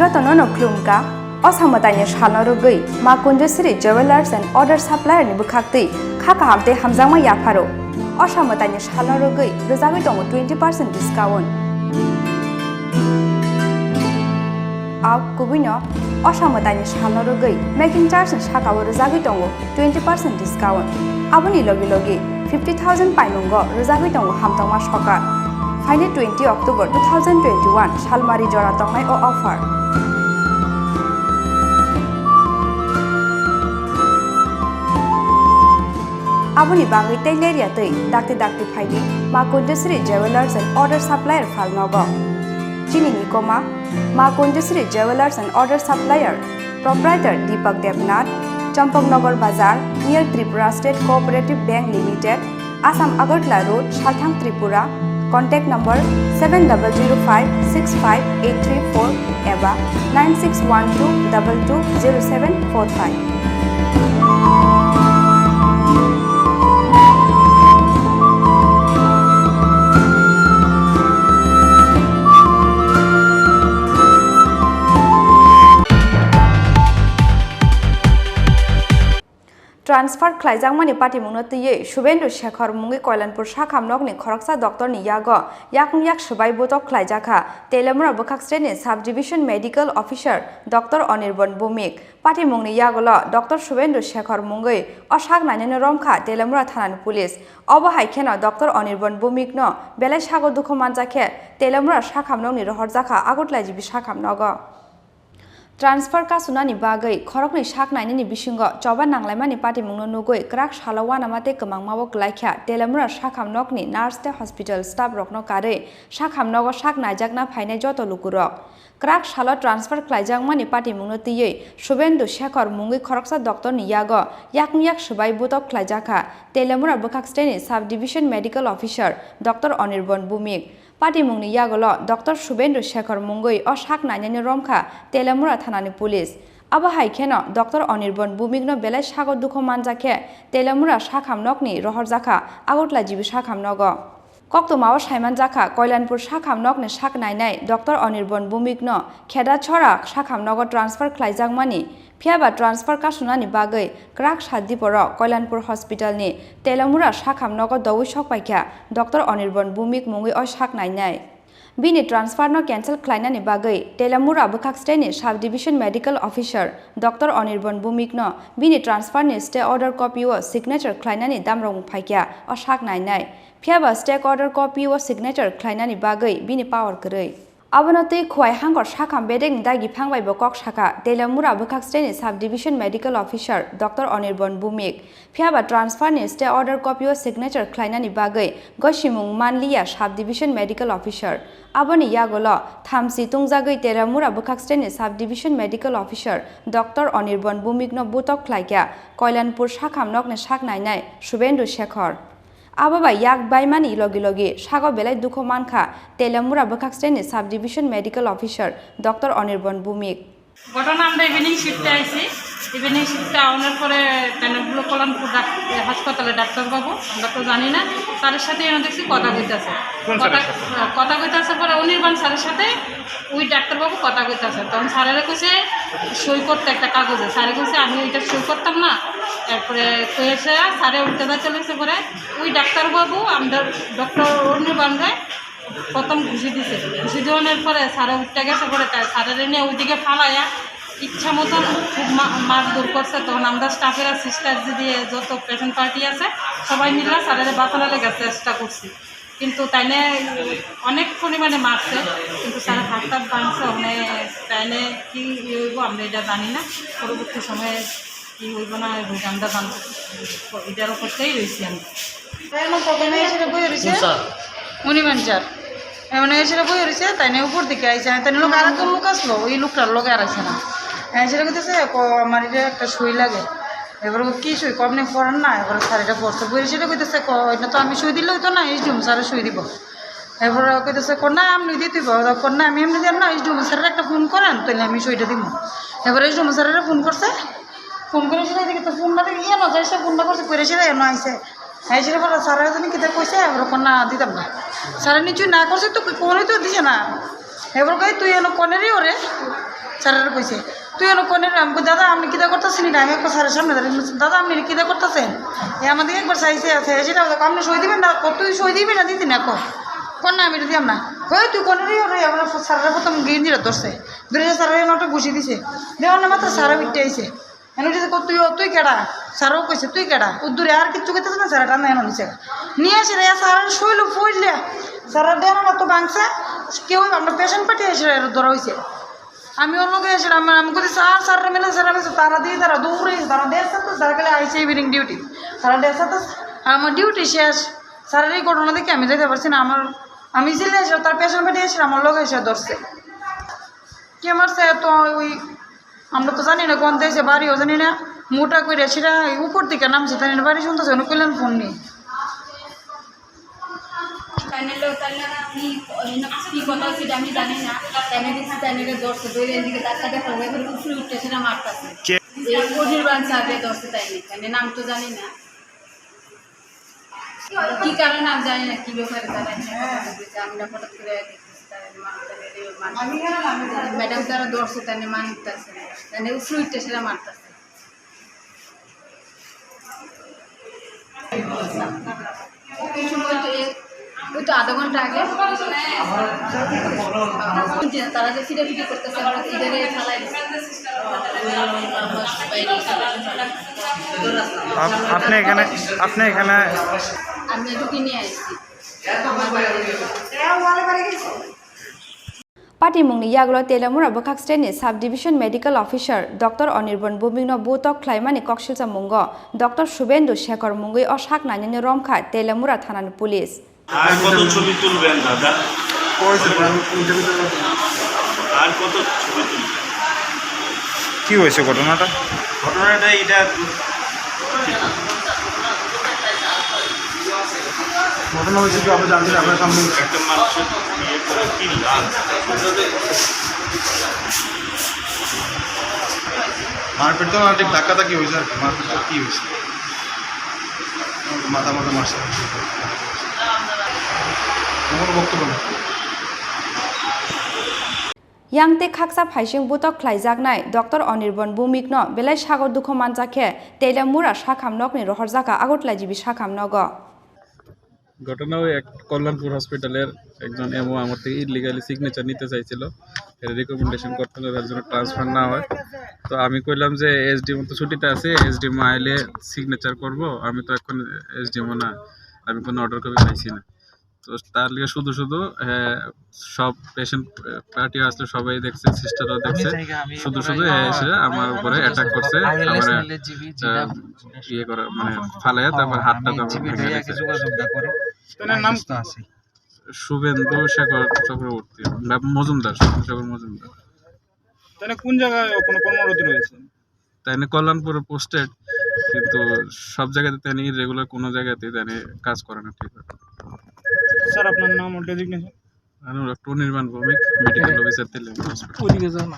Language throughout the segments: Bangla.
Jotono no klumka, Osamatanya Shalorugui, Makundusri Jewelers and Other Supplier ni Bwkhakti, Khakahamte Hamzama Yaparo, Osamatanya Shalorugui, Rezavitongo 20% discount. Out Kubino, Osamatanya Shalorugui, making charge and Shakawa Rezavitongo 20% discount. Aboni Logi 50,000 Painungo, Rezavitongo Hamtama Shoka. Final 20 October 2021, Shalmari Joratongai o offer. Abuni bangi Telaimura tei, dakti Faidi, Makundusri Jewelers and Other Supplier Falnogo. Chini Nikoma, Makundusri Jewelers and Other Supplier, Proprietor Deepak Devnath, Champongnagar Bazar, near Tripura State Cooperative Bank Limited, Assam Agartala Road, Shalthang Tripura. Contact number 7005658334 eva 9612220745. Transfer Khlaijakha party munatiye Shubhendu Shekhar mungi Kalyanpur Shakhamnokni Khorang Doctorni yago yak Shubai Butok Khlaijakha Telaimura Bwkhaksteni Subdivision Medical Officer Dr. Anirban Bhomik party mungni yagolo Dr. Shubhendu Shekhar mungi oshak nainani romkha Telaimura thanani police obo haikheno Dr. Anirban Bhomik no belai sago dukho manjakhe Telaimura Shakhamnokni rohorjakha agutlajibi Shakhamnogo Transfer ka sunani bagai khorokni shak nainani bisingo choba nanglaimani party mungno nugoi krak shalawana mate kamangmabo Khlaijakha Telaimura Shakhamnokni nurse te hospital staff rokno kare Shakhamnogo shak naijakna phainai joto lukurok krak shalo transfer Khlaijakha party mungno tiye Shubhendu Shekhar mungi Khorang Doctorni yago yak Shubai Butok Khlaijakha Telaimura Bwkhaksteni Subdivision Medical Officer Dr. Anirban Bhomik Party mungni yagolo Dr. Shubhendu Shekhar mungoi o shak nainani romkha Telaimura thanani police abo haikheno Dr. Anirban Bhomik no belai sago dukho manjakhe Telaimura Shakhamnokni rohorjakha agutlajibi Shakhamnogo Koktomao Saimanjakha Kalyanpur Shakhamnokni shak nainai Dr. Anirban Bhomik no kheda chora Shakhamnogo transfer Khlaijakha Phiaba transfer ka sunani bagai krak sadiporo Kalyanpur Hostpitalni Telaimura Shakhamnogo dawi sokpaikha Dr. Anirban Bhomik mungi o shak nainai Bini transfer no cancel khlainani bagai Telaimura Bwkhaksteni Subdivision Medical Officer Dr. Anirban Bhomik no bini transfer ni stay order copy o signature khlainani damrong phaikha o shak nainai Phiaba stay order copy o signature khlainani bagai bini power krei Abonoti khwai hangor shakham bedeng dagi phangbai bokok shaka Telaimura Bwkhaksteni Subdivision Medical Officer Dr. Anirban Bhomik phiaba transfer ni stay order copy o signature khlainani bagai gosimung manliya Subdivision Medical Officer aboni yagolo thamsi tungjagai Telaimura Bwkhaksteni Subdivision Medical Officer Dr. Anirban Bhomik no Butok Khlaijakha Kalyanpur Shakhamnokni shak nainai Shubhendu Shekhar Ababa yak baimani logi sago belai dukho mankha Telaimura Bwkhaksteni Subdivision Medical Officer Dr. Anirban Bhomik ঘটনা আমরা ইভিনিং শিফটে আইছি ইভিনিং শিফটে আওয়ার পরে তেনাগুলো কল্যাণপুর হাসপাতালে ডাক্তারবাবু আমরা তো জানি না স্যারের সাথে এনে দেখছি কথা কইতাছে পরে অনির্বাণ স্যারের সাথে ওই ডাক্তারবাবু কথা কইতাছে তখন স্যারেরা কইছে সই করতে একটা কাগজে স্যারে কইছে আমি ওইটা সই করতাম না তারপরে কইছে স্যারে উল্টে চলেছে পরে ওই ডাক্তারবাবু আমাদের ডক্টর অনির্বাণকে প্রথম ঘুষি দিছে ঘুষি দেওয়ানোর পরে স্যারে উঠতে গেছে পরে স্যারের নিয়ে ওইদিকে ফালাইয়া ইচ্ছা মতন খুব মারধর করছে তখন আমরা স্টাফেরা সিস্টার দিয়ে যত পেশেন্ট পার্টি আছে সবাই মিলে স্যারের বাঁচানোর লেগে চেষ্টা করছি কিন্তু তাইনে অনেক পরিমাণে মারছে কিন্তু স্যারের হাত ভাঙছে ওখানে তাইনে কি হইব আমরা এটা জানি না পরবর্তী সময়ে কি হইব না হইব আমরা জানবো এটার উপরতেই রয়েছি আমি প্রথমে এসে বই রয়েছে মণিমাঞ্চার এমন এসে বই রয়েছে তাই উপর দিকে আইসে তাই লোক আর একটা লোক আসলো ওই লোকটার লোক আর আসে না সেটা করতেছে আমার এটা একটা সই লাগে এবার কি সই আপনি পড়েন না এবার স্যার এটা পড়ছে বই সেটা কইতেছে এটা তো আমি সই দিলে হইতো না ইসডুম স্যারে সই দিব এবার কইতেছে না আপনি দিতে না আমি এমনি দিলাম না ইসডুম স্যারের একটা ফোন করেন তাহলে আমি সইটা দিব এবার ইসডুম স্যারেরা ফোন করছে ফোন করে সেটা দিকে তো ফোনটা দিকে ইয়ে না যাই সে ফোনটা করছে করে সেটা এনে আইসে আইসে বলে স্যারের জানি কিতা কইছে এবার না দিতাম না স্যারের নিচু না করছে তো কোনোই তো দিছে না এবার কই তুই এনে কনেরই ওরে স্যারের কইছে তুই এলো কোনে আমি দাদা আপনি কিতা করতেছেন এটা আমি একবার স্যারের সামনে দাঁড়িয়ে দাদা আপনি কিতা করতেছেন এ আমাদের একবার চাইছে আছে সেটা আপনি সই দিবেন না তুই সই দিবি না দিদি না কোন না আমি এটা দিলাম না ওই তুই কোনে আমার স্যারের প্রথম গিয়ে ধরছে ধরে স্যারের একটা ঘুষি দিছে দেওয়ার না মাত্র স্যারও উঠতে আইছে এনে তুই কেডা স্যারও কইছে তুই কেডা উদ্দূরে আর কিচ্ছু খেতেছে না স্যার টানা এনে নিছে নিয়ে আসে রে স্যারের শৈল ফুইলে স্যারের দেওয়া না তো ভাঙছে কেউ আমরা পেশেন্ট পাঠিয়ে এসে ধরা হয়েছে আমি ওর লোকে এসে আমি বলছি স্যার মেলে স্যার তারা দিয়ে তারা দৌড়ে তারা দেড় সাথে স্যার গেলে আইসে ইভিনিং ডিউটি তারা দেড় সাথে আমার ডিউটি শেষ স্যারের এই ঘটনা দেখে আমি যেতে পারছি না আমি ছিলে এসে তার পেশেন্ট পাঠিয়ে এসে আমার লোক এসে ধরছে কে মারছে তো ওই আমরা তো জানি না কোন দেশে বাড়িও জানি না মোটা করে সেটা উপর দিকে নামছে তাই বাড়ি শুনতেছে অনেক কইলেন ফোন নিয়ে কি কথা সেটা আমি জানি না চ্যানেলে দর্শে দৌড়ে এদিকে তার সাথে উপরে উঠতে সেটা মারতেছে অনির্বাণ সাহেবে দর্শে তাই নাম তো জানি না কি কারণে আমি জানি না কি ব্যাপারে তারা আমি না হঠাৎ করে ম্যাডাম তারা দর্শে তাই মানতেছে উপরে উঠতে সেটা মারতেছে ওই তো আধা ঘন্টা আগে তারা যে ফিটাফিটি করতেছে আপনি এখানে আমি ঢুকি নিয়ে আসছি Patimungni Yaglo Telaimura Bwkhaksteni Subdivision Medical Officer Dr. Anirban Bhomik no Butok Khlaimani Kokshilsa Mungo Dr. Shubendu Shekhar Mungui o Shaknani Romkha Telaimura Thanani Police আর কত ছবি তুলবেন দাদা আর কত ছবি তুলবেন কি হয়েছে ঘটনাটা এটা ঘটনা হয়েছে কি আপনি জানতেন আপনার সামনে একটা মানুষের বিয়ে করে কি লাভ মারপিট তো না ঠিক ধাক্কাটা কি হয়েছে আর কি মারপিটটা কি হয়েছে মাথা মারছে কোনো বক্তব্য নেই Yangte Khaksa Phaising Butok Khlaijaknai Dr. Anirban Bhomik no Belai Sagor Dukho Manjakhe Telaimura Shakhamnokni Rohorjaka Agotlajibi Shakhamnogo ঘটনা ওই কল্যাণপুর হসপিটালের একজন এমও আমার থেকে ইলিগালি সিগনেচার নিতে চাইছিল এর রিকমেন্ডেশন করতে হলে তার জন্য ট্রান্সফার না হয় তো আমি কইলাম যে এসডিএমও তো ছুটিতে আছে এসডিএমও আইলে সিগনেচার করব আমি তো এখন এসডিএমও না আমি কোনো অর্ডার কপি পাইছি না তো তার লিগে শুধু সব পেশেন্ট পার্টি আসলে সবাই দেখছে সিস্টারও দেখছে শুধু এসে আমার উপরে অ্যাটাক করছে আমার ইয়ে করা মানে ফালাইয়া তারপর হাতটা ভেঙে গেছে শুভেন্দু শেখর চক্রবর্তী মজুমদার তাহলে কোন জায়গায় কোনো কর্মরত রয়েছে তাই কল্যাণপুর পোস্টেড কিন্তু সব জায়গাতে তাই রেগুলার কোনো জায়গাতে তাই কাজ করে না ঠিক স্যার আপনার নাম ও ডেজিগনেশন আমি doctor Nirman Bhowmik medical officer Telaimura hospital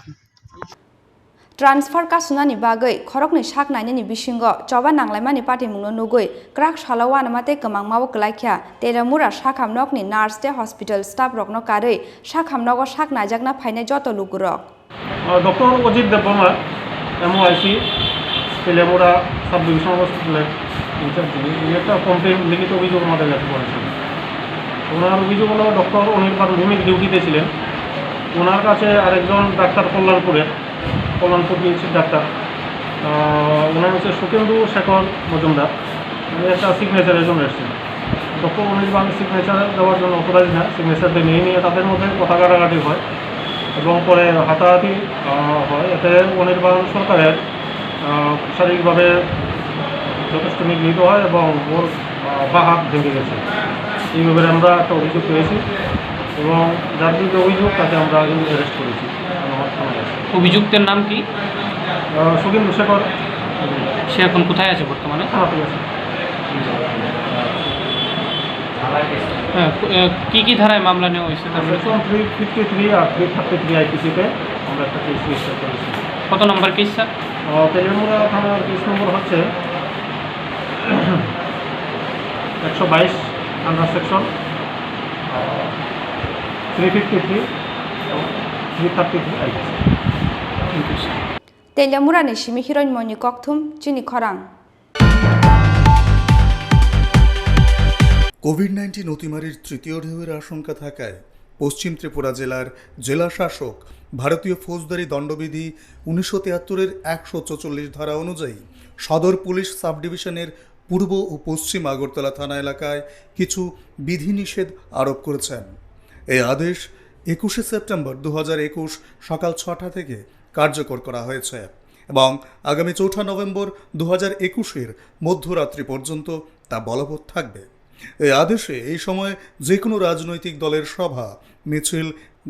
Transfer Kasunani Bagai Khorokni Shaknaini Bishingo Choba Nanglaimani Patimungno Nugui Krak Shalawan Mate Kamangmawo Khlaijakha Telaimura Shakhamnokni Nurse Day Hospital Staff Rokno Karui Shakhamnogo Shaknajakna Phainai Joto Lugurok Dr. Ojit Debama MOIC Telaimura Subdivision Hospital একটা কমপ্লেন লিখিত অভিযোগ আমাদের কাছে করেছেন ওনার অভিযোগ হলো ডক্টর অনির্বাণ ভৌমিক ডিউটিতে ছিলেন ওনার কাছে আরেকজন ডাক্তার কল্যাণপুর পিএইচসির ডাক্তার ওনার হচ্ছে সুকেন্দু শেখর মজুমদার উনি একটা সিগনেচারের জন্য এসেছেন ডক্টর অনির্বাণ সিগনেচার দেওয়ার জন্য অথরাইজ না সিগনেচারটা নিয়ে তাদের মধ্যে কথা কাটাকাটি হয় এবং পরে হাতাহাতি হয় এতে অনির্বাণ সরকারের শারীরিকভাবে যথেষ্ট নিগৃহীত হয় এবং ওর বাঁ হাত ভেঙে গেছে এই ব্যাপারে আমরা একটা অভিযোগ পেয়েছি এবং যার বিরুদ্ধে অভিযোগ তাকে আমরা অ্যারেস্ট করেছি অভিযুক্তের নাম কি সুকেন্দু শেখর সে এখন কোথায় আছে বর্তমানে কি ধারায় মামলা নেওয়া হয়েছে সেকশন 353 আর 333 আইপিসিতে আমরা একটা কেস রেজিস্টার করেছি কত নম্বর কেস স্যার তেলাইমুরা থানার কেস নম্বর হচ্ছে 122 under section 353 333 IPC Telaimura Shimi Hiroinmoni Kokthum, Chini Khorang. কোভিড-19 অতিমারির তৃতীয় ঢেউয়ের আশঙ্কা থাকায় পশ্চিম ত্রিপুরা জেলার জেলা শাসক ভারতীয় ফৌজদারি দণ্ডবিধি 1973-এর 144 ধারা অনুযায়ী সদর পুলিশ সাব ডিভিশনের পূর্ব ও পশ্চিম আগরতলা থানা এলাকায় কিছু বিধিনিষেধ আরোপ করেছেন। এই আদেশ 21 সেপ্টেম্বর 2021 সকাল 6টা থেকে কার্যকর করা হয়েছে এবং আগামী 4 নভেম্বর 2021-এর মধ্যরাত্রি পর্যন্ত তা বলবৎ থাকবে। এই আদেশে এই সময় যে কোনো রাজনৈতিক দলের সভা মিছিল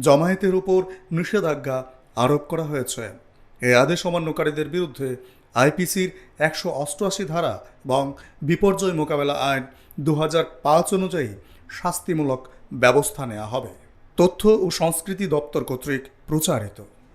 জমায়েতের উপর নিষেধাজ্ঞা আরোপ করা হয়েছে। এই আদেশ অমান্যকারীদের বিরুদ্ধে আইপিসির 188 ধারা এবং বিপর্যয় মোকাবেলা আইন 2005 অনুযায়ী শাস্তিমূলক ব্যবস্থা নেওয়া হবে। তথ্য ও সংস্কৃতি দপ্তর কর্তৃক প্রচারিত।